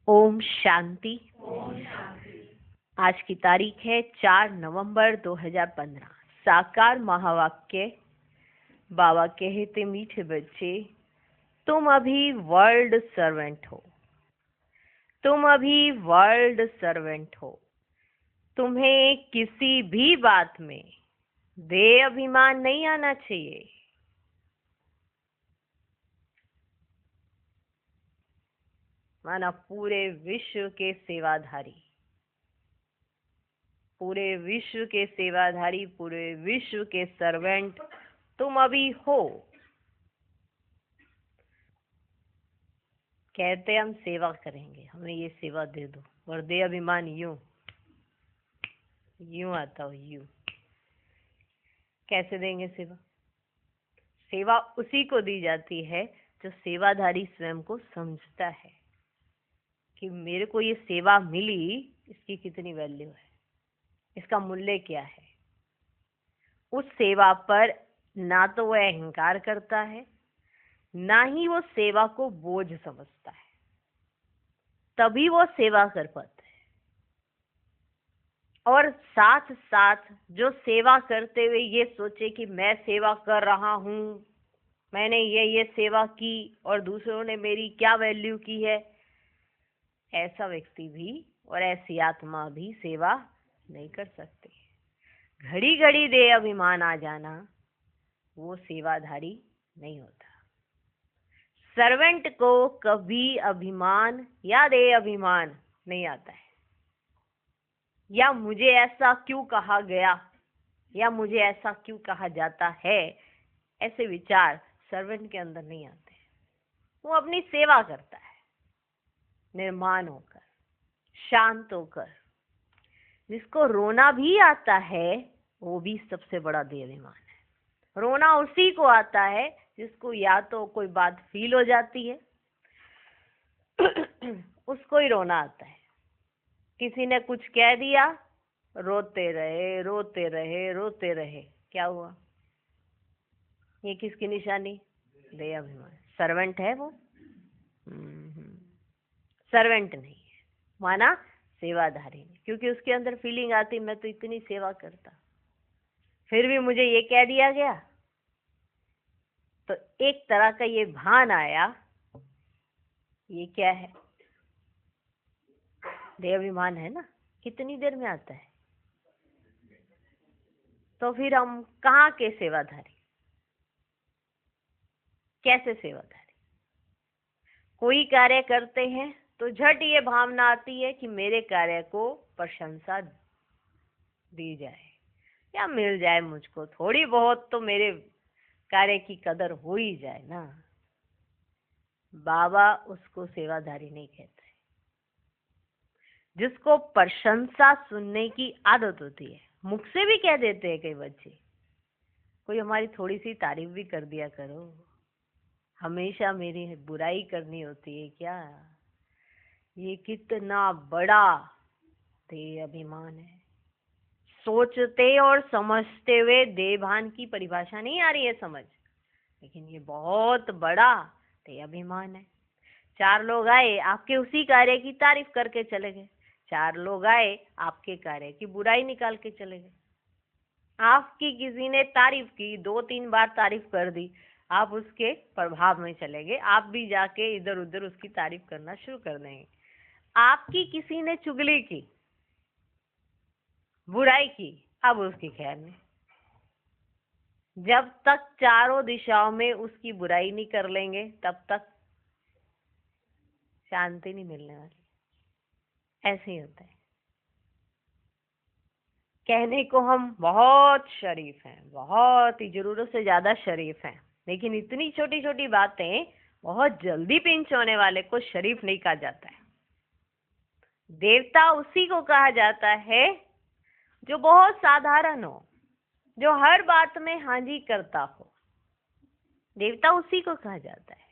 ओम शांति। आज की तारीख है 4 नवंबर 2015। साकार महावाक्य। बाबा कहते, मीठे बच्चे, तुम अभी वर्ल्ड सर्वेंट हो। तुम अभी वर्ल्ड सर्वेंट हो। तुम्हें किसी भी बात में देह अभिमान नहीं आना चाहिए। माना पूरे विश्व के सेवाधारी, पूरे विश्व के सेवाधारी, पूरे विश्व के सर्वेंट तुम अभी हो। कहते हम सेवा करेंगे, हमें ये सेवा दे दो, और दे अभिमान यूं यूं आता हो। यूं कैसे देंगे सेवा? सेवा उसी को दी जाती है जो सेवाधारी स्वयं को समझता है कि मेरे को ये सेवा मिली, इसकी कितनी वैल्यू है, इसका मूल्य क्या है। उस सेवा पर ना तो वह अहंकार करता है, ना ही वो सेवा को बोझ समझता है, तभी वो सेवा कर पाता है। और साथ साथ जो सेवा करते हुए ये सोचे कि मैं सेवा कर रहा हूँ, मैंने ये सेवा की और दूसरों ने मेरी क्या वैल्यू की है, ऐसा व्यक्ति भी और ऐसी आत्मा भी सेवा नहीं कर सकते। घड़ी घड़ी दे अभिमान आ जाना वो सेवाधारी नहीं होता। सर्वेंट को कभी अभिमान या दे अभिमान नहीं आता है, या मुझे ऐसा क्यों कहा गया, या मुझे ऐसा क्यों कहा जाता है, ऐसे विचार सर्वेंट के अंदर नहीं आते। वो अपनी सेवा करता है निर्माण होकर, शांत होकर। जिसको रोना भी आता है वो भी सबसे बड़ा दे अभिमान है। रोना उसी को आता है जिसको या तो कोई बात फील हो जाती है उसको ही रोना आता है। किसी ने कुछ कह दिया, रोते रहे रोते रहे रोते रहे, क्या हुआ? ये किसकी निशानी? दे अभिमान। सर्वेंट है वो? सर्वेंट नहीं है, माना सेवाधारी नहीं। क्योंकि उसके अंदर फीलिंग आती, मैं तो इतनी सेवा करता, फिर भी मुझे ये कह दिया गया। तो एक तरह का ये भान आया, ये क्या है? देहाभिमान है ना। कितनी देर में आता है? तो फिर हम कहाँ के सेवाधारी, कैसे सेवाधारी? कोई कार्य करते हैं तो झट ये भावना आती है कि मेरे कार्य को प्रशंसा दी जाए या मिल जाए, मुझको थोड़ी बहुत तो मेरे कार्य की कदर हो ही जाए ना। बाबा उसको सेवाधारी नहीं कहते। जिसको प्रशंसा सुनने की आदत होती है, मुख से भी कह देते हैं कई बच्चे, कोई हमारी थोड़ी सी तारीफ भी कर दिया करो, हमेशा मेरी बुराई करनी होती है क्या? ये कितना बड़ा देह अभिमान है। सोचते और समझते हुए देहभान की परिभाषा नहीं आ रही है समझ, लेकिन ये बहुत बड़ा देह अभिमान है। 4 लोग आए, आपके उसी कार्य की तारीफ करके चले गए। 4 लोग आए, आपके कार्य की बुराई निकाल के चले गए। आपकी किसी ने तारीफ की, 2-3 बार तारीफ कर दी, आप उसके प्रभाव में चले गए, आप भी जाके इधर उधर उसकी तारीफ करना शुरू कर देंगे। आपकी किसी ने चुगली की, बुराई की, अब उसकी खैर नहीं। जब तक चारों दिशाओं में उसकी बुराई नहीं कर लेंगे तब तक शांति नहीं मिलने वाली। ऐसे ही होता है। कहने को हम बहुत शरीफ हैं, बहुत ही जरूरत से ज्यादा शरीफ हैं, लेकिन इतनी छोटी छोटी बातें बहुत जल्दी पिंच होने वाले को शरीफ नहीं कहा जाता है। देवता उसी को कहा जाता है जो बहुत साधारण हो, जो हर बात में हाँ जी करता हो। देवता उसी को कहा जाता है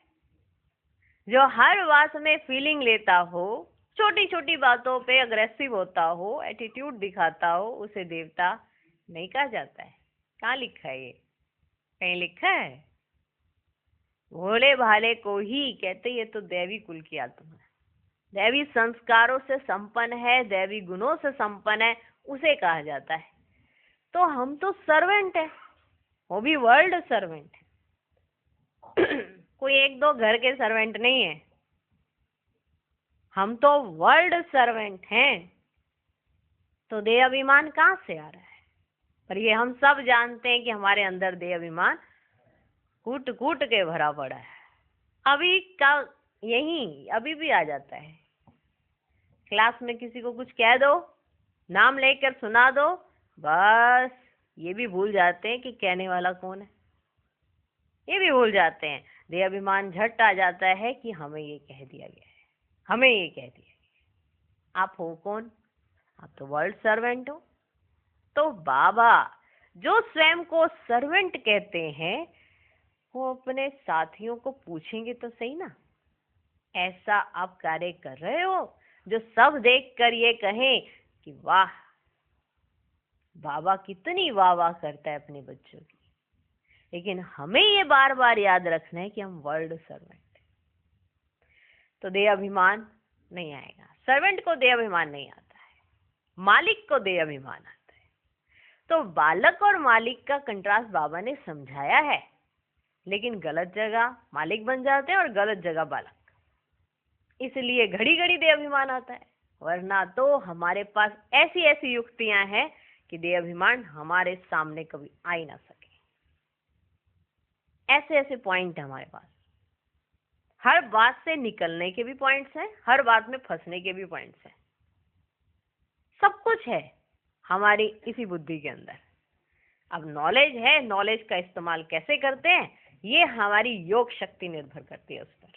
जो हर बात में फीलिंग लेता हो, छोटी छोटी बातों पे अग्रेसिव होता हो, एटीट्यूड दिखाता हो, उसे देवता नहीं कहा जाता है। कहाँ लिखा है ये? कहीं लिखा है? भोले भाले को ही कहते, ये तो दैवी कुल की आत्मा है। दैवी संस्कारों से संपन्न है, दैवी गुणों से संपन्न है, उसे कहा जाता है। तो हम तो सर्वेंट है, वो भी वर्ल्ड सर्वेंट है। कोई एक दो घर के सर्वेंट नहीं है, हम तो वर्ल्ड सर्वेंट हैं। तो देह अभिमान कहाँ से आ रहा है? पर ये हम सब जानते हैं कि हमारे अंदर देह अभिमान कूट कूट के भरा पड़ा है। अभी का यही अभी भी आ जाता है। क्लास में किसी को कुछ कह दो, नाम लेकर सुना दो, बस ये भी भूल जाते हैं कि कहने वाला कौन है। ये भी भूल जाते हैं। देह अभिमान झट आ जाता है कि हमें ये कह दिया गया है, हमें ये कह दिया गया। आप हो कौन? आप तो वर्ल्ड सर्वेंट हो। तो बाबा जो स्वयं को सर्वेंट कहते हैं, वो अपने साथियों को पूछेंगे तो सही ना, ऐसा आप कार्य कर रहे हो जो सब देखकर ये कहें कि वाह, बाबा कितनी वाह वाह करता है अपने बच्चों की। लेकिन हमें ये बार बार याद रखना है कि हम वर्ल्ड सर्वेंट हैं। तो देह अभिमान नहीं आएगा। सर्वेंट को देह अभिमान नहीं आता है, मालिक को देह अभिमान आता है। तो बालक और मालिक का कंट्रास्ट बाबा ने समझाया है, लेकिन गलत जगह मालिक बन जाते हैं और गलत जगह बालक। इसलिए घड़ी घड़ी देह अभिमान आता है, वरना तो हमारे पास ऐसी ऐसी युक्तियां हैं कि देह अभिमान हमारे सामने कभी आ ही ना सके। ऐसे ऐसे पॉइंट है हमारे पास। हर बात से निकलने के भी पॉइंट्स हैं, हर बात में फंसने के भी पॉइंट्स हैं। सब कुछ है हमारी इसी बुद्धि के अंदर। अब नॉलेज है, नॉलेज का इस्तेमाल कैसे करते हैं, ये हमारी योग शक्ति निर्भर करती है उस पर।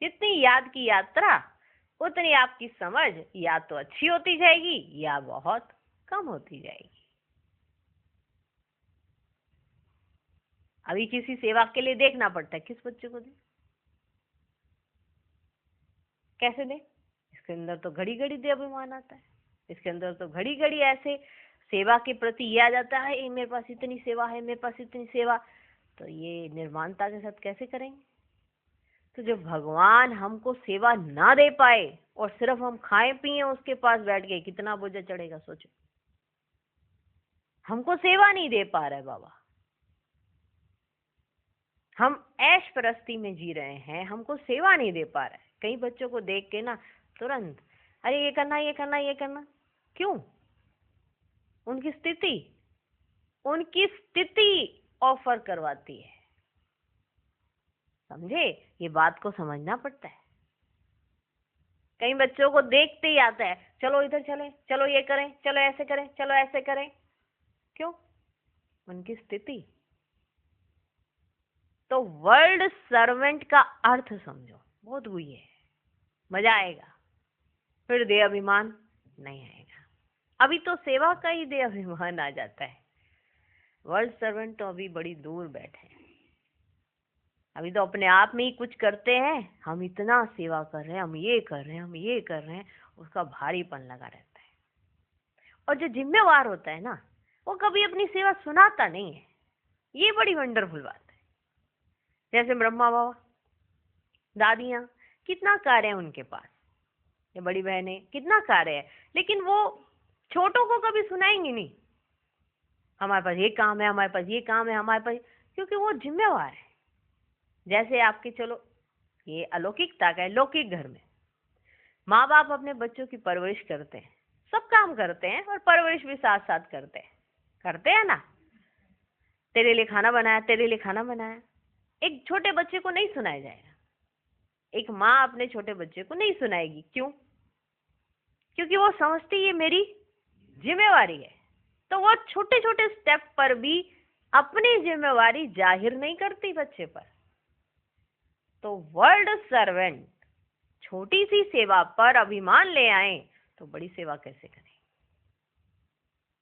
जितनी याद की यात्रा, उतनी आपकी समझ या तो अच्छी होती जाएगी या बहुत कम होती जाएगी। अभी किसी सेवा के लिए देखना पड़ता है, किस बच्चे को दे, कैसे दे। इसके अंदर तो घड़ी घड़ी दे अभिमान आता है, इसके अंदर तो घड़ी घड़ी ऐसे सेवा के प्रति ये आ जाता है, मेरे पास इतनी सेवा है, मेरे पास इतनी सेवा। तो ये निर्माणता के साथ कैसे करेंगे? तो जब भगवान हमको सेवा ना दे पाए और सिर्फ हम खाएं पिए उसके पास बैठ के, कितना बोझा चढ़ेगा सोचो। हमको सेवा नहीं दे पा रहा है बाबा, हम ऐश परस्ती में जी रहे हैं, हमको सेवा नहीं दे पा रहा है। कई बच्चों को देख के ना तुरंत, अरे ये करना ये करना ये करना। क्यों? उनकी स्थिति ऑफर करवाती है। समझे? ये बात को समझना पड़ता है। कई बच्चों को देखते ही आता है, चलो इधर चले, चलो ये करें, चलो ऐसे करें, चलो ऐसे करें। क्यों? उनकी स्थिति। तो वर्ल्ड सर्वेंट का अर्थ समझो, बहुत हुई है, मजा आएगा। फिर देह अभिमान नहीं आएगा। अभी तो सेवा का ही देह अभिमान आ जाता है। वर्ल्ड सर्वेंट तो अभी बड़ी दूर बैठे हैं। अभी तो अपने आप में ही कुछ करते हैं, हम इतना सेवा कर रहे हैं, हम ये कर रहे हैं, हम ये कर रहे हैं, उसका भारीपन लगा रहता है। और जो जिम्मेवार होता है ना, वो कभी अपनी सेवा सुनाता नहीं है। ये बड़ी वंडरफुल बात है। जैसे ब्रह्मा बाबा, दादियां, कितना कार्य है उनके पास, ये बड़ी बहनें, कितना कार्य है, लेकिन वो छोटों को कभी सुनाएंगी नहीं, हमारे पास ये काम है, हमारे पास ये काम है, हमारे पास, क्योंकि वो जिम्मेवार है। जैसे आपकी, चलो ये अलौकिकता का है, लौकिक घर में माँ बाप अपने बच्चों की परवरिश करते हैं, सब काम करते हैं और परवरिश भी साथ साथ करते हैं ना। तेरे लिए खाना बनाया, तेरे लिए खाना बनाया। एक छोटे बच्चे को नहीं सुनाया जाएगा, एक माँ अपने छोटे बच्चे को नहीं सुनाएगी। क्यों? क्योंकि वो समझती ये मेरी जिम्मेवारी है। तो वो छोटे छोटे स्टेप पर भी अपनी जिम्मेवारी जाहिर नहीं करती बच्चे पर। तो वर्ल्ड सर्वेंट छोटी सी सेवा पर अभिमान ले आए तो बड़ी सेवा कैसे करें?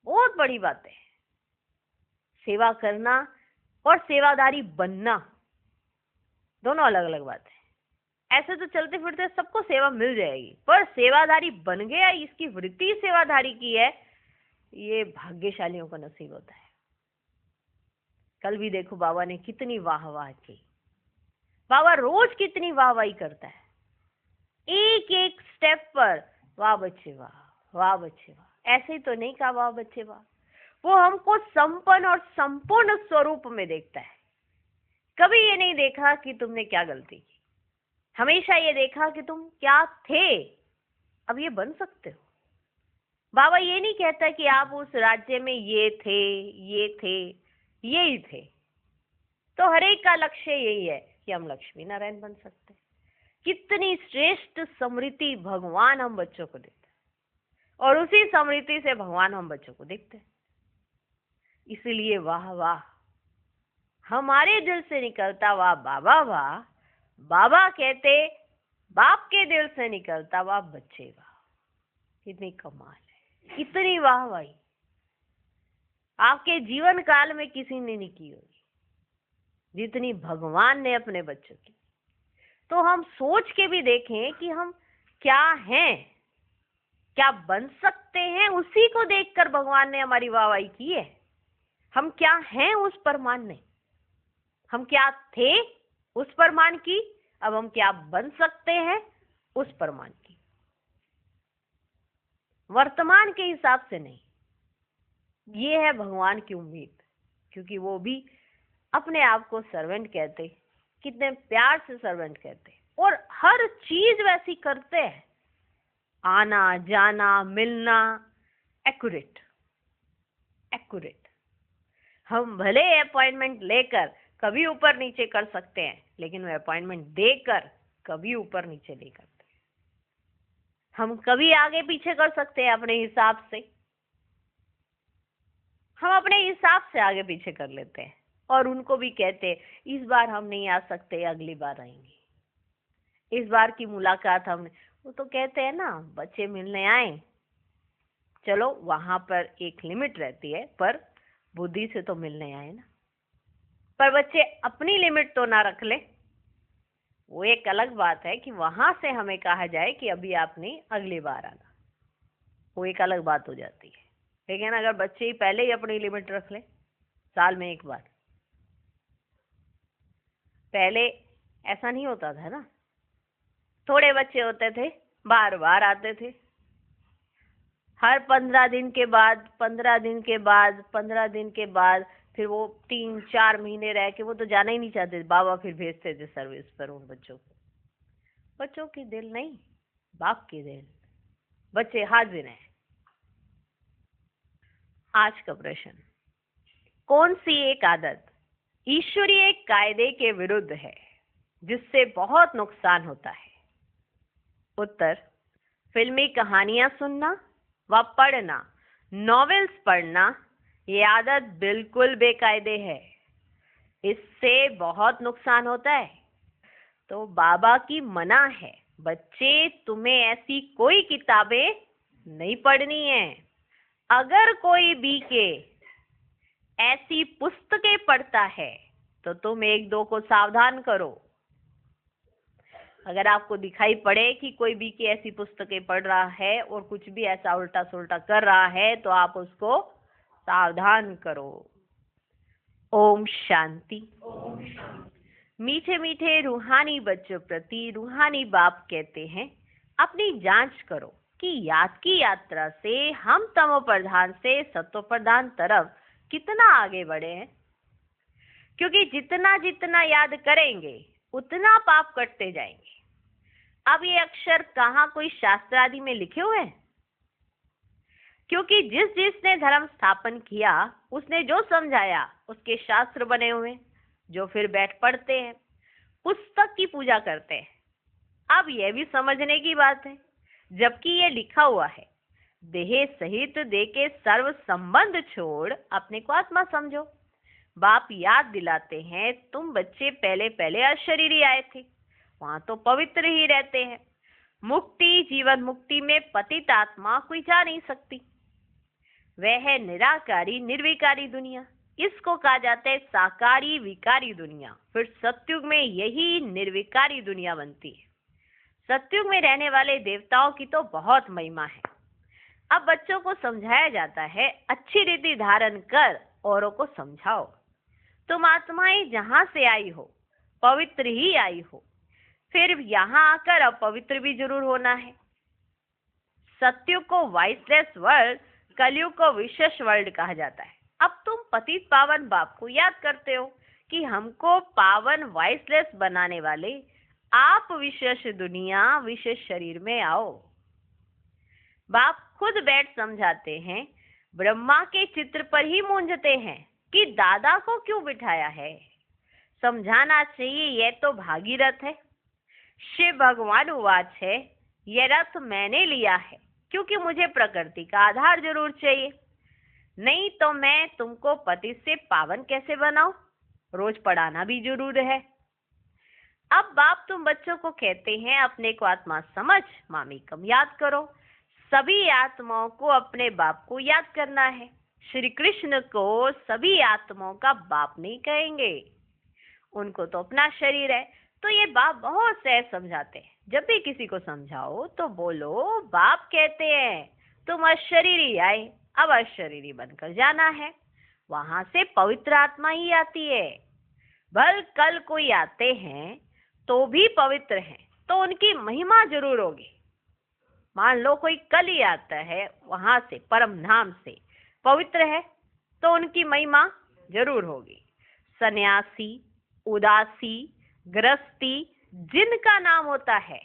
बहुत बड़ी बात है। सेवा करना और सेवादारी बनना दोनों अलग अलग बात है। ऐसे तो चलते फिरते सबको सेवा मिल जाएगी, पर सेवादारी बन गया, इसकी वृत्ति सेवादारी की है, ये भाग्यशालियों का नसीब होता है। कल भी देखो बाबा ने कितनी वाह वाह की, बाबा रोज कितनी वाहवाही करता है। एक एक स्टेप पर वाह बच्चे वाह, वाह बच्चे वाह, ऐसे ही तो नहीं कहा वाह बच्चे वाह। वो हमको संपन्न और संपूर्ण स्वरूप में देखता है। कभी ये नहीं देखा कि तुमने क्या गलती की, हमेशा ये देखा कि तुम क्या थे, अब ये बन सकते हो। बाबा ये नहीं कहता कि आप उस राज्य में ये थे, यही थे। तो हर एक का लक्ष्य यही है कि हम लक्ष्मी नारायण बन सकते हैं। कितनी श्रेष्ठ समृद्धि भगवान हम बच्चों को देते हैं और उसी समृद्धि से भगवान हम बच्चों को देखते हैं। इसीलिए वाह वाह हमारे दिल से निकलता वाह बाबा वाह, बाबा कहते बाप के दिल से निकलता वाह बच्चे वाह। कितनी कमाल है, इतनी वाह वाही आपके जीवन काल में किसी ने नहीं की होगी जितनी भगवान ने अपने बच्चों की। तो हम सोच के भी देखें कि हम क्या हैं, क्या बन सकते हैं, उसी को देखकर भगवान ने हमारी वाहवाही की है। हम क्या हैं उस परमान ने, हम क्या थे उस परमान की, अब हम क्या बन सकते हैं उस परमान की। वर्तमान के हिसाब से नहीं, ये है भगवान की उम्मीद, क्योंकि वो भी अपने आप को सर्वेंट कहते, कितने प्यार से सर्वेंट कहते, और हर चीज वैसी करते हैं, आना जाना मिलना एक्यूरेट एक्यूरेट। हम भले अपॉइंटमेंट लेकर कभी ऊपर नीचे कर सकते हैं, लेकिन वो अपॉइंटमेंट देकर कभी ऊपर नीचे नहीं करते। हम कभी आगे पीछे कर सकते हैं अपने हिसाब से, हम अपने हिसाब से आगे पीछे कर लेते हैं और उनको भी कहते इस बार हम नहीं आ सकते, अगली बार आएंगे, इस बार की मुलाकात हमने। वो तो कहते हैं ना, बच्चे मिलने आए, चलो वहां पर एक लिमिट रहती है, पर बुद्धि से तो मिलने आए ना। पर बच्चे अपनी लिमिट तो ना रख ले, वो एक अलग बात है कि वहां से हमें कहा जाए कि अभी आपने अगली बार आना, वो एक अलग बात हो जाती है। लेकिन अगर बच्चे ही पहले ही अपनी लिमिट रख ले, साल में एक बार, पहले ऐसा नहीं होता था ना, थोड़े बच्चे होते थे बार बार आते थे, हर 15 दिन के बाद 15 दिन के बाद 15 दिन के बाद, फिर वो 3-4 महीने रह के वो तो जाना ही नहीं चाहते, बाबा फिर भेजते थे सर्विस पर उन बच्चों को। बच्चों की दिल नहीं, बाप की दिल, बच्चे हाजिर हैं। आज का प्रश्न, कौन सी एक आदत ईश्वरीय कायदे के विरुद्ध है जिससे बहुत नुकसान होता है? उत्तर, फिल्मी कहानियां सुनना व पढ़ना, नॉवेल्स पढ़ना, ये आदत बिल्कुल बेकायदे है, इससे बहुत नुकसान होता है। तो बाबा की मना है, बच्चे तुम्हें ऐसी कोई किताबें नहीं पढ़नी है। अगर कोई बीके ऐसी पुस्तकें पढ़ता है तो तुम 1-2 को सावधान करो। अगर आपको दिखाई पड़े कि कोई भी की ऐसी पुस्तकें पढ़ रहा है और कुछ भी ऐसा उल्टा सुल्टा कर रहा है, तो आप उसको सावधान करो। ओम शांति। मीठे मीठे रूहानी बच्चों प्रति रूहानी बाप कहते हैं, अपनी जांच करो कि याद की यात्रा से हम तमो प्रधान से सत्व प्रधान तरफ कितना आगे बढ़े हैं। क्योंकि जितना जितना याद करेंगे उतना पाप कटते जाएंगे। अब ये अक्षर कहाँ कोई शास्त्र आदि में लिखे हुए हैं? क्योंकि जिसने धर्म स्थापन किया उसने जो समझाया उसके शास्त्र बने हुए, जो फिर बैठ पढ़ते हैं, पुस्तक की पूजा करते हैं। अब यह भी समझने की बात है, जबकि ये लिखा हुआ है, देह सहित देह के सर्व संबंध छोड़ अपने को आत्मा समझो। बाप याद दिलाते हैं, तुम बच्चे पहले पहले अशरीरी आए थे, वहां तो पवित्र ही रहते हैं। मुक्ति, जीवन मुक्ति में पतित आत्मा कोई जा नहीं सकती। वह है निराकारी निर्विकारी दुनिया, इसको कहा जाता है साकारी विकारी दुनिया। फिर सतयुग में यही निर्विकारी दुनिया बनती है। सतयुग में रहने वाले देवताओं की तो बहुत महिमा है। अब बच्चों को समझाया जाता है, अच्छी रीति धारण कर औरों को समझाओ। तुम आत्माएं जहां से आई हो पवित्र ही आई हो, फिर यहाँ आकर अपवित्र भी जरूर होना है। सत्युग को वाइसलेस वर्ल्ड, कलयुग को विशेष वर्ल्ड कहा जाता है। अब तुम पतित पावन बाप को याद करते हो कि हमको पावन वाइसलेस बनाने वाले आप विशेष दुनिया, विशेष शरीर में आओ। बाप खुद बैठ समझाते हैं, ब्रह्मा के चित्र पर ही मूंझते हैं कि दादा को क्यों बिठाया है। समझाना चाहिए, यह तो भागीरथ है। शिव भगवान उवाच है, यह रथ मैंने लिया है क्योंकि मुझे प्रकृति का आधार जरूर चाहिए, नहीं तो मैं तुमको पति से पावन कैसे बनाऊं। रोज पढ़ाना भी जरूर है। अब बाप तुम बच्चों को कहते हैं, अपने को आत्मा समझ, मामी कम याद करो। सभी आत्माओं को अपने बाप को याद करना है। श्री कृष्ण को सभी आत्माओं का बाप नहीं कहेंगे, उनको तो अपना शरीर है। तो ये बाप बहुत सहज समझाते हैं। जब भी किसी को समझाओ तो बोलो, बाप कहते हैं तुम अशरीरी आए, अब अशरीरी बनकर जाना है। वहां से पवित्र आत्मा ही आती है। भल कल कोई आते हैं तो भी पवित्र हैं, तो उनकी महिमा जरूर होगी। मान लो कोई कल ही आता है, वहां से परम धाम से पवित्र है, तो उनकी महिमा जरूर होगी। सन्यासी, उदासी, गृहस्थी जिनका नाम होता है,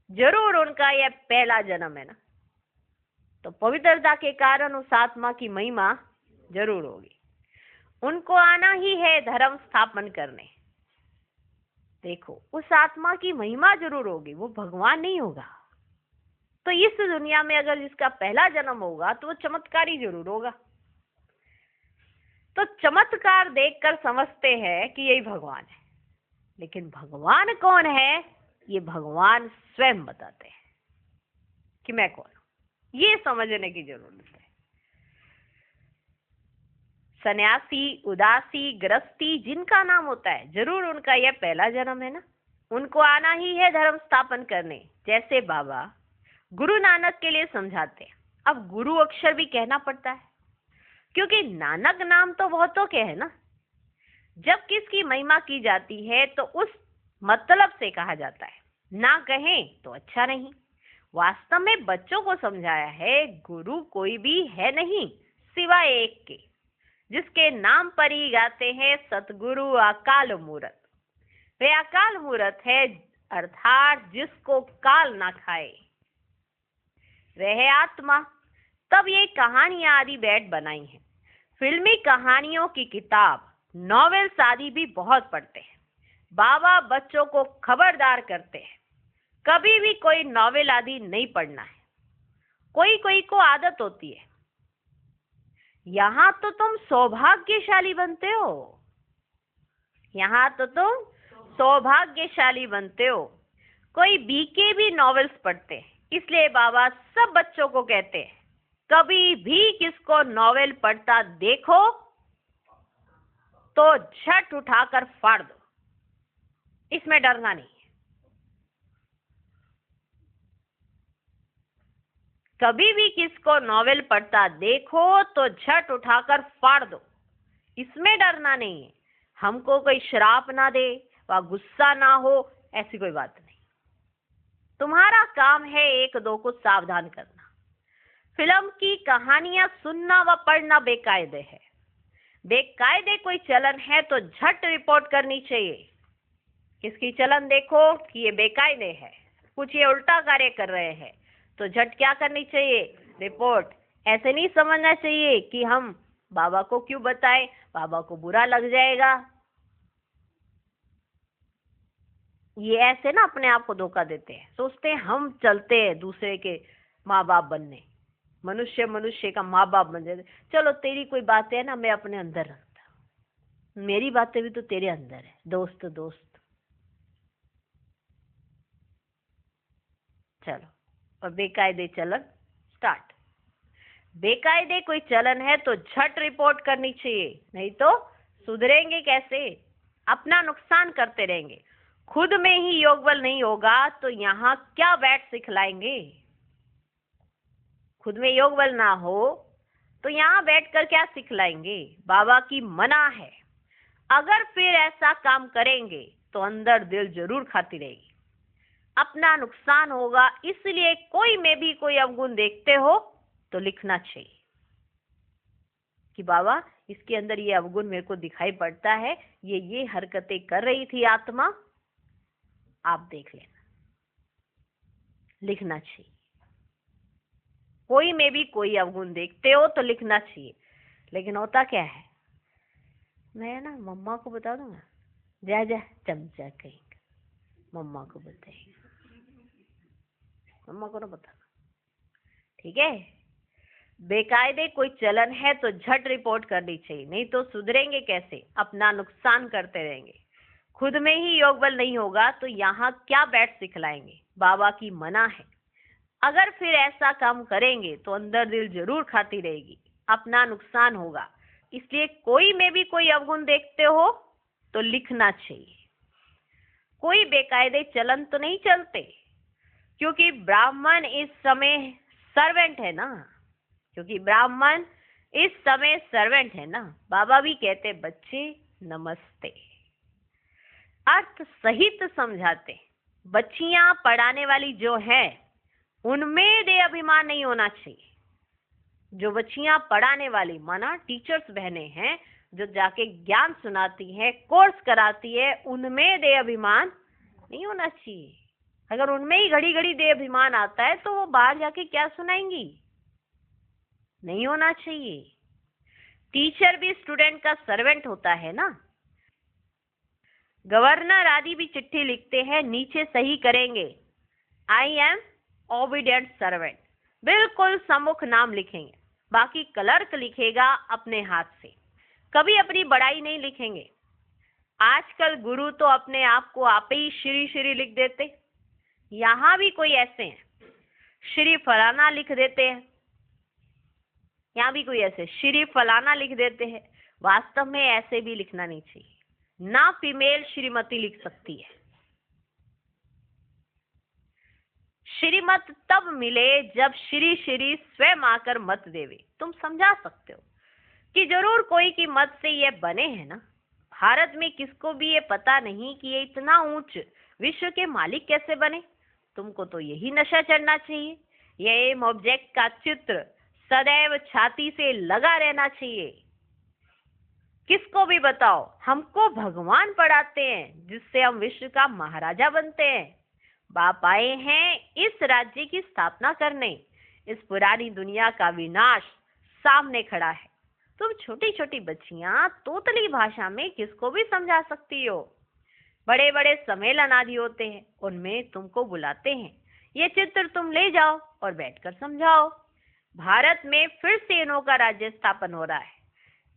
जरूर उनका यह पहला जन्म है ना, तो पवित्रता के कारण उस आत्मा की महिमा जरूर होगी। उनको आना ही है धर्म स्थापन करने। देखो, उस आत्मा की महिमा जरूर होगी, वो भगवान नहीं होगा। तो इस दुनिया में अगर जिसका पहला जन्म होगा तो वो चमत्कारी जरूर होगा। तो चमत्कार देखकर समझते हैं कि यही भगवान है, लेकिन भगवान कौन है ये भगवान स्वयं बताते हैं कि मैं कौन हूं। ये समझने की जरूरत है। सन्यासी, उदासी, गृहस्थी जिनका नाम होता है, जरूर उनका यह पहला जन्म है ना, उनको आना ही है धर्म स्थापन करने। जैसे बाबा गुरु नानक के लिए समझाते हैं। अब गुरु अक्षर भी कहना पड़ता है, क्योंकि नानक नाम तो बहुतों के है ना। जब किसकी महिमा की जाती है तो उस मतलब से कहा जाता है, ना कहें तो अच्छा नहीं। वास्तव में बच्चों को समझाया है, गुरु कोई भी है नहीं सिवाय एक के, जिसके नाम पर ही गाते हैं सतगुरु अकाल मूरत। वे अकाल मूरत है, अर्थात जिसको काल ना खाए, वह आत्मा। तब ये कहानियां आदि बैठ बनाई हैं। फिल्मी कहानियों की किताब, नॉवेल्स आदि भी बहुत पढ़ते हैं। बाबा बच्चों को खबरदार करते हैं, कभी भी कोई नॉवेल आदि नहीं पढ़ना है। कोई कोई को आदत होती है। यहाँ तो तुम सौभाग्यशाली बनते हो, यहाँ तो तुम सौभाग्यशाली बनते हो। कोई बीके भी नॉवेल्स पढ़ते हैं। इसलिए बाबा सब बच्चों को कहते हैं, कभी भी किसको नॉवेल पढ़ता देखो तो झट उठाकर फाड़ दो, इसमें डरना नहीं है। कभी भी किसको नॉवेल पढ़ता देखो तो झट उठाकर फाड़ दो, इसमें डरना नहीं है। हमको कोई श्राप ना दे व गुस्सा ना हो, ऐसी कोई बात नहीं। तुम्हारा काम है एक दो को सावधान करना। फिल्म की कहानियां सुनना व पढ़ना बेकायदे है। बेकायदे कोई चलन है तो झट रिपोर्ट करनी चाहिए। किसकी चलन देखो कि ये बेकायदे है, कुछ ये उल्टा कार्य कर रहे हैं, तो झट क्या करनी चाहिए, रिपोर्ट। ऐसे नहीं समझना चाहिए कि हम बाबा को क्यों बताएं, बाबा को बुरा लग जाएगा। ये ऐसे ना अपने आप को धोखा देते हैं, सोचते हैं हम चलते हैं दूसरे के माँ बाप बनने, मनुष्य मनुष्य का माँ बाप बन जाते। चलो तेरी कोई बातें है ना, मैं अपने अंदर रखता हूँ, मेरी बातें भी तो तेरे अंदर है। दोस्त दोस्त, चलो। और बेकायदे चलन स्टार्ट। बेकायदे कोई चलन है तो झट रिपोर्ट करनी चाहिए, नहीं तो सुधरेंगे कैसे, अपना नुकसान करते रहेंगे। खुद में ही योग बल नहीं होगा तो यहाँ क्या बैठ सिखलाएंगे। खुद में योग बल ना हो तो यहाँ बैठकर क्या सिखलाएंगे। बाबा की मना है, अगर फिर ऐसा काम करेंगे तो अंदर दिल जरूर खाती रहेगी। अपना नुकसान होगा, इसलिए कोई में भी कोई अवगुण देखते हो तो लिखना चाहिए कि बाबा इसके अंदर ये अवगुण मेरे को दिखाई पड़ता है, ये हरकतें कर रही थी आत्मा, आप देख लेना। लिखना चाहिए। कोई में भी कोई अवगुण देखते हो तो लिखना चाहिए। लेकिन होता क्या है, मैं ना मम्मा को बता दूंगा, जा जा चमचा कहीं, मम्मा को बताएगा, मम्मा को ना बताना, ठीक है। बेकायदे कोई चलन है तो झट रिपोर्ट करनी चाहिए, नहीं तो सुधरेंगे कैसे, अपना नुकसान करते रहेंगे। खुद में ही योग बल नहीं होगा तो यहाँ क्या बैठ सिखलाएंगे, बाबा की मना है। अगर फिर ऐसा काम करेंगे तो अंदर दिल जरूर खाती रहेगी, अपना नुकसान होगा। इसलिए कोई में भी कोई अवगुण देखते हो तो लिखना चाहिए। कोई बेकायदे चलन तो नहीं चलते, क्योंकि ब्राह्मण इस समय सर्वेंट है ना, क्योंकि ब्राह्मण इस समय सर्वेंट है ना। बाबा भी कहते बच्चे नमस्ते, अर्थ सहित समझाते। बच्चियां पढ़ाने वाली जो है उनमें दे अभिमान नहीं होना चाहिए। जो बच्चियां पढ़ाने वाली माना टीचर्स बहने हैं, जो जाके ज्ञान सुनाती है, कोर्स कराती है, उनमें दे अभिमान नहीं होना चाहिए। अगर उनमें ही घड़ी घड़ी दे अभिमान आता है तो वो बाहर जाके क्या सुनाएंगी, नहीं होना चाहिए। टीचर भी स्टूडेंट का सर्वेंट होता है ना। गवर्नर आदि भी चिट्ठी लिखते हैं, नीचे सही करेंगे आई एम ओबीडिएंट सर्वेंट, बिल्कुल सम्मुख नाम लिखेंगे। बाकी क्लर्क लिखेगा अपने हाथ से, कभी अपनी बड़ाई नहीं लिखेंगे। आजकल गुरु तो अपने आप को आप ही श्री श्री लिख देते। यहाँ भी कोई ऐसे हैं श्री फलाना लिख देते हैं, यहाँ भी कोई ऐसे श्री फलाना लिख देते हैं। वास्तव में ऐसे भी लिखना नहीं चाहिए ना, फीमेल श्रीमती लिख सकती है। श्रीमत तब मिले जब श्री श्री स्वयं आकर मत देवे। तुम समझा सकते हो कि जरूर कोई की मत से ये बने हैं ना। भारत में किसको भी ये पता नहीं कि ये इतना ऊंच विश्व के मालिक कैसे बने। तुमको तो यही नशा चढ़ना चाहिए। ये एम ऑब्जेक्ट का चित्र सदैव छाती से लगा रहना चाहिए। किसको भी बताओ, हमको भगवान पढ़ाते हैं जिससे हम विश्व का महाराजा बनते हैं। बाप आए हैं इस राज्य की स्थापना करने। इस पुरानी दुनिया का विनाश सामने खड़ा है। तुम छोटी छोटी बच्चियां तोतली भाषा में किसको भी समझा सकती हो। बड़े बड़े सम्मेलन आदि होते हैं, उनमें तुमको बुलाते हैं। ये चित्र तुम ले जाओ और बैठकर समझाओ। भारत में फिर से इन्हों का राज्य स्थापन हो रहा है।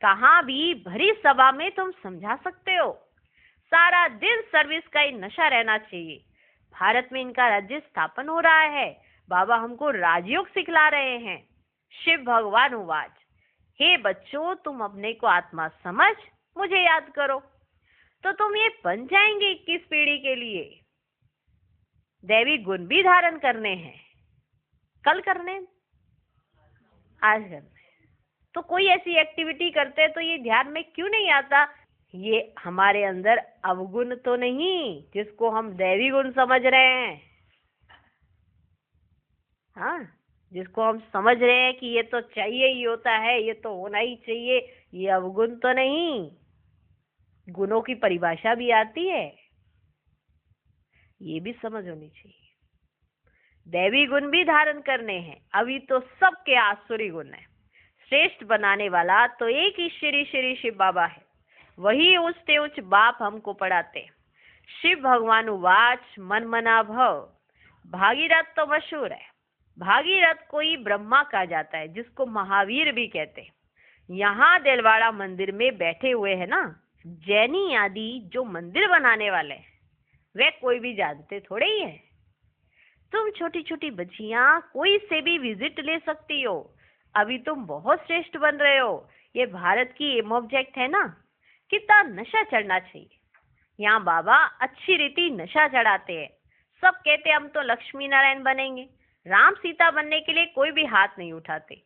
कहाँ भी भरी सभा में तुम समझा सकते हो। सारा दिन सर्विस का ही नशा रहना चाहिए। भारत में इनका राज्य स्थापन हो रहा है। बाबा हमको राजयोग सिखला रहे हैं। शिव भगवान उवाच, हे बच्चों तुम अपने को आत्मा समझ मुझे याद करो, तो तुम ये बन जाएंगे 21 पीढ़ी के लिए। दैवी गुण भी धारण करने हैं। कल करने, आज करने। तो कोई ऐसी एक्टिविटी करते हैं तो ये ध्यान में क्यों नहीं आता, ये हमारे अंदर अवगुण तो नहीं जिसको हम दैवी गुण समझ रहे हैं। हाँ, जिसको हम समझ रहे हैं कि ये तो चाहिए ही होता है, ये तो होना ही चाहिए, ये अवगुण तो नहीं। गुणों की परिभाषा भी आती है, ये भी समझ होनी चाहिए। दैवी गुण भी धारण करने हैं। अभी तो सबके आसुरी गुण है। श्रेष्ठ बनाने वाला तो एक ही श्री श्री शिव बाबा है। वही ऊंचते ऊंच बाप हमको पढ़ाते। शिव भगवान उवाच मन मना भव। भागीरथ तो मशहूर है। भागीरथ को ही ब्रह्मा कहा जाता है, जिसको महावीर भी कहते हैं। यहाँ दिलवाड़ा मंदिर में बैठे हुए हैं ना जैनी आदि जो मंदिर बनाने वाले हैं, वे कोई भी जानते थोड़े ही है। तुम छोटी छोटी बच्चियां कोई से भी विजिट ले सकती हो। अभी तुम बहुत श्रेष्ठ बन रहे हो। ये भारत की एम ऑब्जेक्ट है ना, कितना नशा चढ़ना चाहिए। यहाँ बाबा अच्छी रीति नशा चढ़ाते हैं। सब कहते हम तो लक्ष्मी नारायण बनेंगे, राम सीता बनने के लिए कोई भी हाथ नहीं उठाते।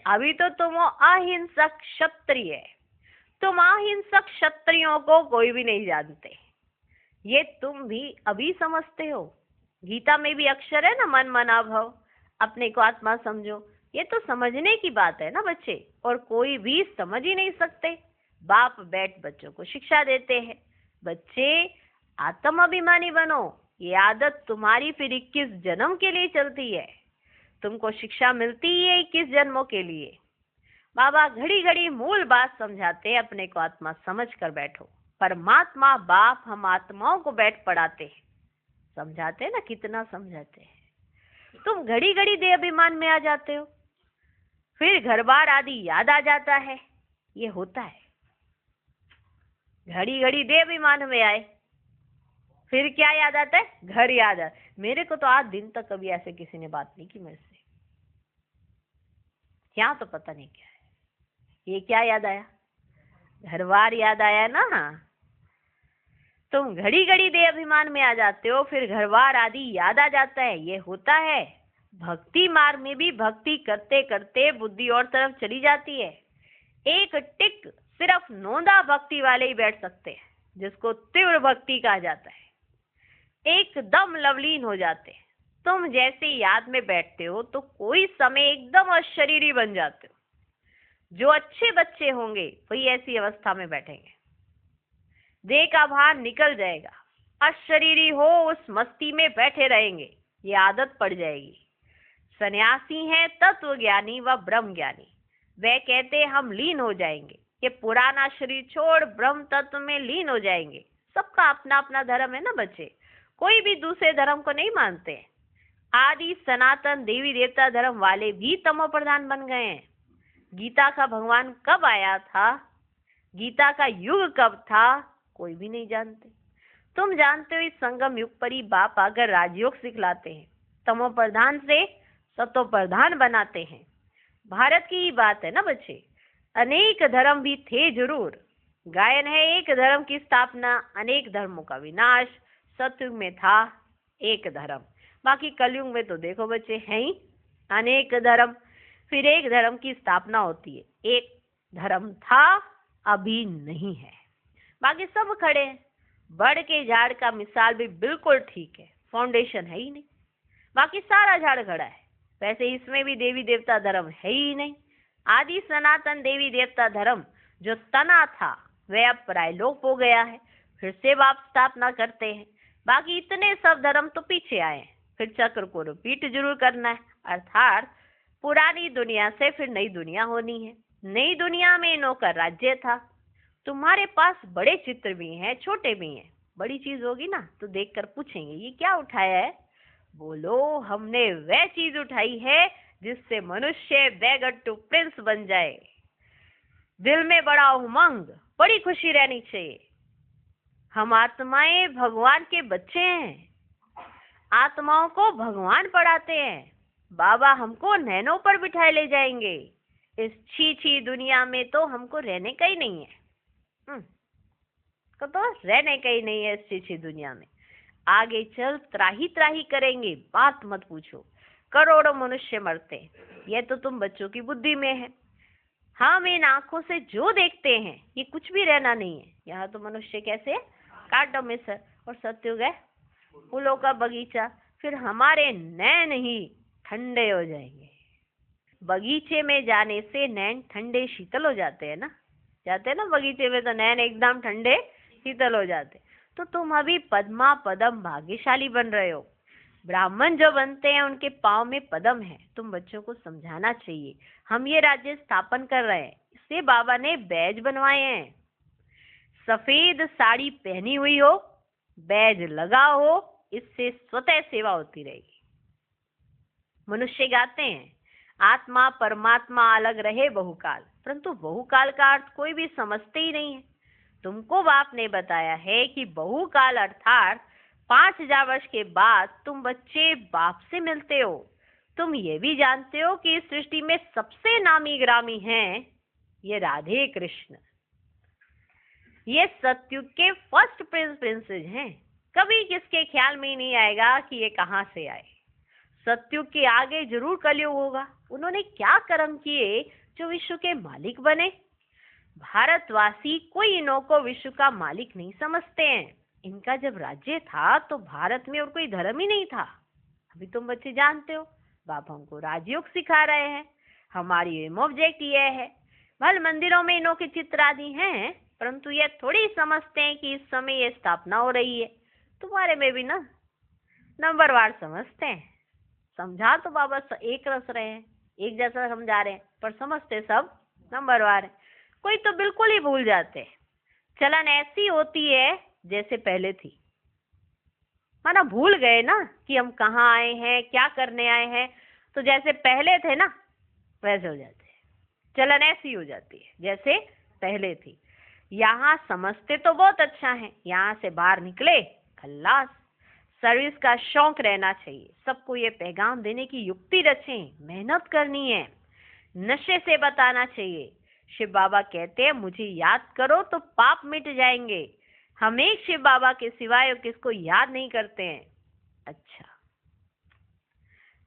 अभी तो तुम अहिंसक क्षत्रिय है। तुम अहिंसक क्षत्रियों को कोई भी नहीं जानते। ये तुम भी अभी समझते हो। गीता में भी अक्षर है ना, मन मना भव, अपने को आत्मा समझो। ये तो समझने की बात है ना बच्चे, और कोई भी समझ ही नहीं सकते। बाप बैठ बच्चों को शिक्षा देते हैं, बच्चे आत्म अभिमानी बनो। ये आदत तुम्हारी फिर 21 जन्म के लिए चलती है। तुमको शिक्षा मिलती ही है 21 जन्मों के लिए। बाबा घड़ी घड़ी मूल बात समझाते हैं, अपने को आत्मा समझ कर बैठो। परमात्मा बाप हम आत्माओं को बैठ पढ़ाते हैं, समझाते हैं ना, कितना समझाते हैं। तुम घड़ी घड़ी देह अभिमान में आ जाते हो, फिर घर बार आदि याद आ जाता है। ये होता है, घड़ी घड़ी देह अभिमान में आए, फिर क्या याद आता है? घर याद आता। मेरे को तो आज दिन तक कभी ऐसे किसी ने बात नहीं की मेरे से, क्या तो पता नहीं क्या है। ये क्या याद आया? घर बार याद आया ना। तुम घड़ी घड़ी देह अभिमान में आ जाते हो, फिर घर बार आदि याद आ जाता है। ये होता है। भक्ति मार्ग में भी भक्ति करते करते बुद्धि और तरफ चली जाती है। एक टिक सिर्फ नोंदा भक्ति वाले ही बैठ सकते हैं, जिसको तीव्र भक्ति कहा जाता है। एकदम लवलीन हो जाते हैं। तुम जैसे याद में बैठते हो तो कोई समय एकदम अशरीरी बन जाते हो। जो अच्छे बच्चे होंगे वही ऐसी अवस्था में बैठेंगे। देह का भार निकल जाएगा, अशरीरी हो उस मस्ती में बैठे रहेंगे। ये आदत पड़ जाएगी। सन्यासी हैं तत्व ज्ञानी व ब्रह्म ज्ञानी, वे कहते हम लीन हो जाएंगे। ये पुराना शरीर छोड़ ब्रह्म तत्व में लीन हो जाएंगे। सबका अपना अपना धर्म है ना बच्चे, कोई भी दूसरे धर्म को नहीं मानते हैं। आदि सनातन देवी देवता धर्म वाले भी तमो प्रधान बन गए हैं। गीता का भगवान कब आया था, गीता का युग कब था, कोई भी नहीं जानते। तुम जानते हो इस संगम युग पर ही बाप आकर राजयोग सिखलाते हैं, तमो प्रधान से सतो प्रधान बनाते हैं। भारत की ही बात है ना बच्चे, अनेक धर्म भी थे जरूर। गायन है एक धर्म की स्थापना, अनेक धर्मों का विनाश। सतयुग में था एक धर्म, बाकी कलयुग में तो देखो बच्चे हैं ही अनेक धर्म। फिर एक धर्म की स्थापना होती है। एक धर्म था, अभी नहीं है, बाकी सब खड़े हैं। बड़ के झाड़ का मिसाल भी बिल्कुल ठीक है, फाउंडेशन है ही नहीं, बाकी सारा झाड़ खड़ा है। वैसे इसमें भी देवी देवता धर्म है ही नहीं। आदि सनातन देवी देवता धर्म जो तना था वह अब प्रायलोप हो गया है, फिर से बाप स्थापना करते हैं। बाकी इतने सब धर्म तो पीछे आए हैं। फिर चक्र को रिपीट जरूर करना है, अर्थात पुरानी दुनिया से फिर नई दुनिया होनी है। नई दुनिया में नौकर राज्य था। तुम्हारे पास बड़े चित्र भी हैं, छोटे भी हैं। बड़ी चीज होगी ना तो देखकर पूछेंगे ये क्या उठाया है। बोलो हमने वह चीज उठाई है जिससे मनुष्य बेगट्टू प्रिंस बन जाए। दिल में बड़ा उमंग, बड़ी खुशी रहनी चाहिए। हम आत्माएं भगवान के बच्चे हैं, आत्माओं को भगवान पढ़ाते हैं। बाबा हमको नैनों पर बिठाए ले जाएंगे। इस छी दुनिया में तो हमको रहने का ही नहीं है, तो रहने का ही नहीं है इस छी दुनिया में। आगे चल त्राही त्राही करेंगे, बात मत पूछो। करोड़ों मनुष्य मरते हैं, यह तो तुम बच्चों की बुद्धि में है। हम इन आंखों से जो देखते हैं ये कुछ भी रहना नहीं है। यहाँ तो मनुष्य कैसे कांटों में सर, और सत्युग है फूलों का बगीचा। फिर हमारे नैन ही ठंडे हो जाएंगे। बगीचे में जाने से नैन ठंडे शीतल हो जाते हैं ना, जाते हैं ना बगीचे में तो नैन एकदम ठंडे शीतल हो जाते। तो तुम अभी पद्मा पदम भाग्यशाली बन रहे हो। ब्राह्मण जो बनते हैं उनके पाँव में पदम है। तुम बच्चों को समझाना चाहिए हम ये राज्य स्थापन कर रहे हैं, इससे बाबा ने बैज बनवाए हैं। सफेद साड़ी पहनी हुई हो, बैज लगा हो, इससे स्वतः सेवा होती रहेगी। मनुष्य गाते हैं आत्मा परमात्मा अलग रहे बहुकाल, परंतु बहुकाल का अर्थ कोई भी समझते ही नहीं है। तुमको बाप ने बताया है कि बहुकाल अर्थात 5000 वर्ष के बाद तुम बच्चे बाप से मिलते हो। तुम ये भी जानते हो कि इस सृष्टि में सबसे नामी ग्रामी हैं ये राधे कृष्ण। ये सतयुग के फर्स्ट प्रिंसेस हैं। कभी किसके ख्याल में ही नहीं आएगा कि ये कहाँ से आए। सतयुग के आगे जरूर कलयुग होगा। उन्होंने क्या कर्म किए जो विश्व के मालिक बने। भारतवासी कोई इन्हों को विश्व का मालिक नहीं समझते हैं। इनका जब राज्य था तो भारत में और कोई धर्म ही नहीं था। अभी तुम बच्चे जानते हो, बाप हमको राजयोग सिखा रहे हैं, हमारी एम ऑब्जेक्ट ये है। भले मंदिरों में इनों के चित्र आदि हैं, परंतु ये थोड़ी समझते हैं कि इस समय ये स्थापना हो रही है। तुम्हारे में भी ना नंबरवार समझते हैं। समझा तो बाबा एक रस रहे हैं, एक जैसा समझा रहे हैं, पर समझते सब नंबरवार है। कोई तो बिल्कुल ही भूल जाते हैं। चलन ऐसी होती है जैसे पहले थी, माना भूल गए ना कि हम कहाँ आए हैं, क्या करने आए हैं। तो जैसे पहले थे ना वैसे हो जाते हैं, चलन ऐसी हो जाती है जैसे पहले थी। यहाँ समझते तो बहुत अच्छा है, यहाँ से बाहर निकले खल्लास। सर्विस का शौक रहना चाहिए, सबको ये पैगाम देने की युक्ति रचें, मेहनत करनी है, नशे से बताना चाहिए। शिव बाबा कहते हैं मुझे याद करो तो पाप मिट जाएंगे। हम एक शिव बाबा के सिवाय और किसको याद नहीं करते हैं। अच्छा,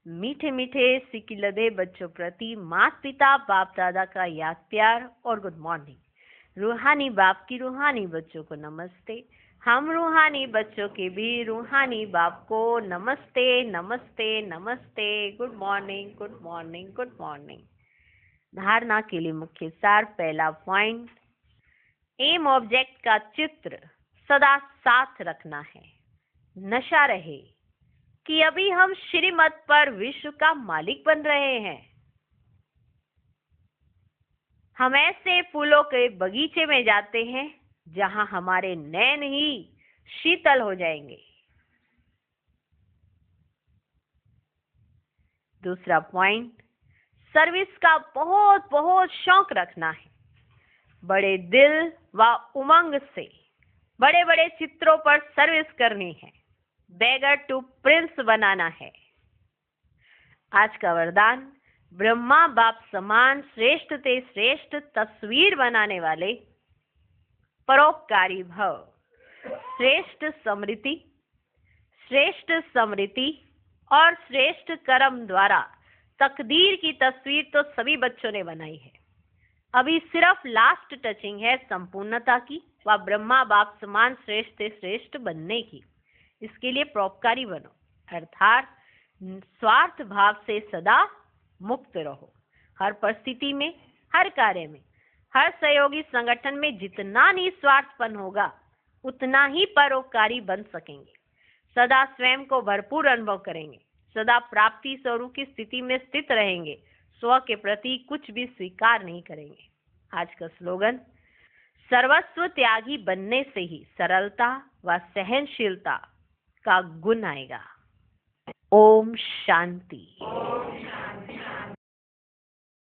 मीठे मीठे सिकिलदे बच्चों प्रति माता पिता बाप दादा का याद प्यार और गुड मॉर्निंग। रूहानी बाप की रूहानी बच्चों को नमस्ते। हम रूहानी बच्चों के भी रूहानी बाप को नमस्ते नमस्ते नमस्ते। Good morning good morning good morning. धारणा के लिए मुख्य सार। पहला पॉइंट, एम ऑब्जेक्ट का चित्र सदा साथ रखना है। नशा रहे कि अभी हम श्रीमत पर विश्व का मालिक बन रहे हैं। हम ऐसे फूलों के बगीचे में जाते हैं जहां हमारे नैन ही शीतल हो जाएंगे। दूसरा पॉइंट, सर्विस का बहुत बहुत शौक रखना है। बड़े दिल व उमंग से बड़े बड़े चित्रों पर सर्विस करनी है। बेगर टू प्रिंस बनाना है। आज का वरदान, ब्रह्मा बाप समान श्रेष्ठ ते श्रेष्ठ तस्वीर बनाने वाले परोपकारी भव। श्रेष्ठ समृद्धि और श्रेष्ठ कर्म द्वारा तकदीर की तस्वीर तो सभी बच्चों ने बनाई है। अभी सिर्फ लास्ट टचिंग है संपूर्णता की व ब्रह्मा बाप समान श्रेष्ठ से श्रेष्ठ बनने की। इसके लिए परोपकारी बनो, अर्थात स्वार्थ भाव से सदा मुक्त रहो। हर परिस्थिति में, हर कार्य में, हर सहयोगी संगठन में जितना निस्वार्थपन होगा उतना ही परोपकारी बन सकेंगे। सदा स्वयं को भरपूर अनुभव करेंगे, सदा प्राप्ति स्वरूप की स्थिति में स्थित रहेंगे, स्व के प्रति कुछ भी स्वीकार नहीं करेंगे। आज का स्लोगन, सर्वस्व त्यागी बनने से ही सरलता व सहनशीलता का गुण आएगा। ओम शांति।